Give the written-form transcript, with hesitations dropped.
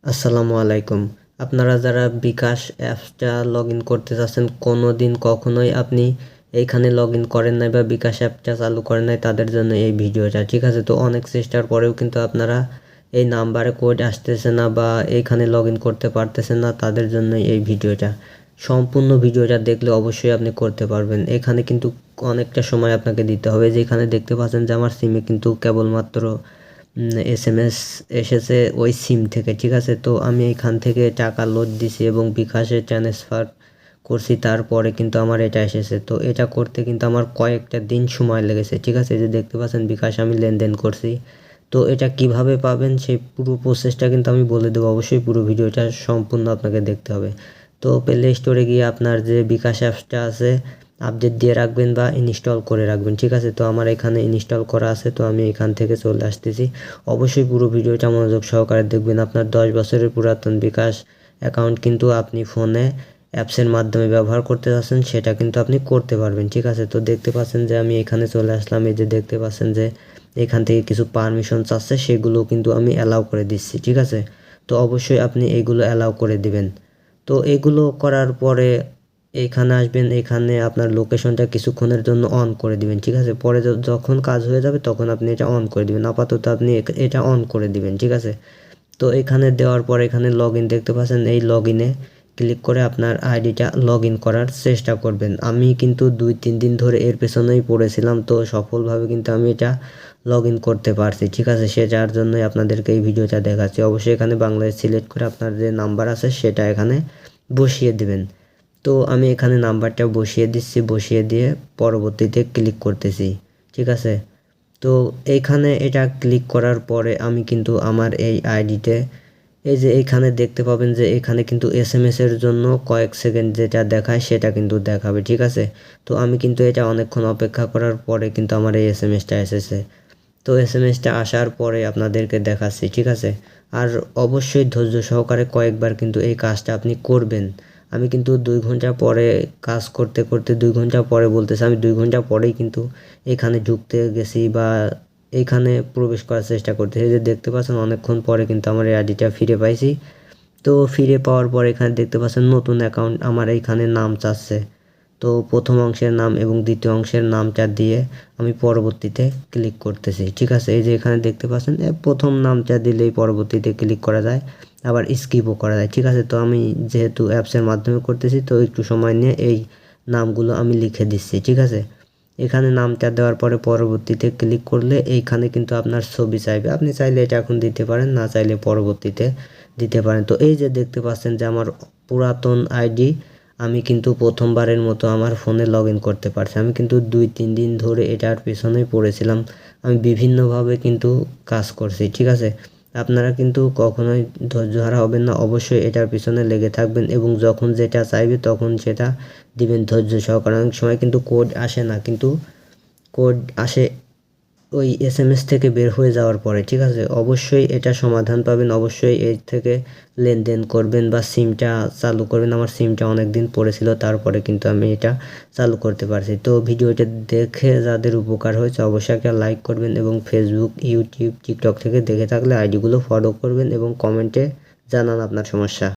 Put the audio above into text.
আসসালামু আলাইকুম। আপনারা যারা বিকাশ অ্যাপসটা লগ ইন করতে চাচ্ছেন, কোনো দিন কখনোই আপনি এইখানে লগ ইন করেন নাই বা বিকাশ অ্যাপটা চালু করেন নাই, তাদের জন্য এই ভিডিওটা, ঠিক আছে? তো অনেক চেষ্টার পরেও কিন্তু আপনারা এই নাম্বারে কোড আসতেছে না বা এইখানে লগ ইন করতে পারতেছেন না, তাদের জন্য এই ভিডিওটা। সম্পূর্ণ ভিডিওটা দেখলে অবশ্যই আপনি করতে পারবেন। এখানে কিন্তু অনেকটা সময় আপনাকে দিতে হবে। যেখানে দেখতে পাচ্ছেন যে আমার সিমে কিন্তু কেবলমাত্র SMS এসেছে ওই সিম থেকে, ঠিক আছে? তো আমি এখান থেকে টাকা লোড দিছি এবং বিকাশে ট্রান্সফার করছি, তারপরে কিন্তু আমার এটা এসেছে। তো এটা করতে কিন্তু আমার কয়েকটা দিন সময় লেগেছে, ঠিক আছে? যে দেখতে পাচ্ছেন বিকাশ আমি লেনদেন করছি। তো এটা কিভাবে পাবেন সেই পুরো প্রসেসটা কিন্তু আমি বলে দেবো। অবশ্যই পুরো ভিডিওটা সম্পূর্ণ আপনাকে দেখতে হবে। তো প্লে স্টোরে গিয়ে আপনার যে বিকাশ অ্যাপসটা আছে আপডেট দিয়ে রাখবেন বা ইনস্টল করে রাখবেন, ঠিক আছে? তো আমার এখানে ইনস্টল করা আছে, তো আমি এখান থেকে চলে আসতেছি। অবশ্যই পুরো ভিডিওটা মনোযোগ সহকারে দেখবেন। আপনার 10 বছরের পুরাতন বিকাশ অ্যাকাউন্ট কিন্তু আপনি ফোনে অ্যাপসের মাধ্যমে ব্যবহার করতে যাচ্ছেন, সেটা কিন্তু আপনি করতে পারবেন, ঠিক আছে? তো দেখতে পাচ্ছেন যে আমি এখানে চলে আসলাম। এই যে দেখতে পাচ্ছেন যে এখান থেকে কিছু পারমিশন চাচ্ছে, সেগুলো কিন্তু আমি অ্যালাউ করে দিচ্ছি, ঠিক আছে? তো অবশ্যই আপনি এইগুলো অ্যালাউ করে দিবেন। তো এগুলো করার পরে এইখানে আসবেন, এখানে আপনার লোকেশনটা কিছুক্ষণের জন্য অন করে দিবেন, ঠিক আছে? পরে যখন কাজ হয়ে যাবে তখন আপনি এটা অন করে দিবেন। আপাতত আপনি এটা অন করে দিবেন, ঠিক আছে? তো এখানে দেওয়ার পর এখানে লগ ইন দেখতে পাচ্ছেন, এই লগ ইনে ক্লিক করে আপনার আইডিটা লগ ইন করার চেষ্টা করবেন। আমি কিন্তু 2-3 দিন ধরে এর পেছনেই পড়েছিলাম, তো সফলভাবে কিন্তু আমি এটা লগ ইন করতে পারছি, ঠিক আছে? যার জন্যই আপনাদেরকে এই ভিডিওটা দেখাচ্ছি। অবশ্যই এখানে বাংলাদেশ সিলেক্ট করে আপনার যে নাম্বার আছে সেটা এখানে বসিয়ে দিবেন। তো আমি এখানে নাম্বারটা বসিয়ে দিচ্ছি, বসিয়ে দিয়ে পরবর্তীতে ক্লিক করতেছি, ঠিক আছে? তো এইখানে এটা ক্লিক করার পরে আমি কিন্তু আমার এই আইডিতে এই যে এইখানে দেখতে পাবেন যে এখানে কিন্তু SMS এর জন্য কয়েক সেকেন্ড যেটা দেখায় সেটা কিন্তু দেখাবে, ঠিক আছে? তো আমি কিন্তু এটা অনেকক্ষণ অপেক্ষা করার পরে কিন্তু আমার এই SMS টা এসেছে। তো SMS টা আসার পরে আপনাদেরকে দেখাচ্ছি, ঠিক আছে? আর অবশ্যই ধৈর্য সহকারে কয়েকবার কিন্তু এই কাজটা আপনি করবেন। আমি কিন্তু 2 ঘন্টা পরে কাজ করতে করতে 2 ঘন্টা পরে বলতেছি, আমি 2 ঘন্টা পরেই কিন্তু এখানে ঢুকতে গেছি বা এইখানে প্রবেশ করার চেষ্টা করতেছি। এই যে দেখতে পাচ্ছেন অনেকক্ষণ পরে কিন্তু আমার এই আইডিটা ফিরে পাইছি। তো ফিরে পাওয়ার পর এখানে দেখতে পাচ্ছেন নতুন অ্যাকাউন্ট, আমার এইখানে নাম চাচ্ছে। তো প্রথম অংশের নাম এবং দ্বিতীয় অংশের নামটা দিয়ে আমি পরবর্তীতে ক্লিক করতেছি, ঠিক আছে? এই যে এখানে দেখতে পাচ্ছেন প্রথম নামটা দিলেই পরবর্তীতে ক্লিক করা যায়, আবার স্কিপও করা যায়, ঠিক আছে? তো আমি যেহেতু অ্যাপসের মাধ্যমে করতেছি, তো একটু সময় নিয়ে এই নামগুলো আমি লিখে দিচ্ছি, ঠিক আছে? এখানে নামটা দেওয়ার পরে পরবর্তীতে ক্লিক করলে এইখানে কিন্তু আপনার ছবি চাইবে। আপনি চাইলে এটা এখন দিতে পারেন, না চাইলে পরবর্তীতে দিতে পারেন। তো এই যে দেখতে পাচ্ছেন যে আমার পুরাতন আইডি আমি কিন্তু প্রথমবারের মতো আমার ফোনে লগ ইন করতে পারছি। আমি কিন্তু 2-3 দিন ধরে এটার পেছনেই পড়েছিলাম। আমি বিভিন্নভাবে কিন্তু কাজ করছি, ঠিক আছে? আপনারা কিন্তু কখনোই ধৈর্যহারা হবেন না। অবশ্যই এটার পিছনে লেগে থাকবেন এবং যখন যেটা চাইবে তখন সেটা দিবেন ধৈর্য সহকারে। অনেক সময় কিন্তু কোড আসে না, কিন্তু কোড আসে ওই SMS থেকে বের হয়ে যাওয়ার পরে, ঠিক আছে? অবশ্যই এটা সমাধান পাবেন। অবশ্যই এর থেকে লেনদেন করবেন বা সিমটা চালু করবেন। আমার সিমটা অনেক দিন পড়েছিল, তারপরে কিন্তু আমি এটা চালু করতে পারছি। তো ভিডিওটা দেখে যাদের উপকার হয়েছে অবশ্যই একটা লাইক করবেন এবং ফেসবুক, ইউটিউব, টিকটক থেকে দেখে থাকলে আইডিগুলো ফলো করবেন এবং কমেন্টে জানান আপনার সমস্যা।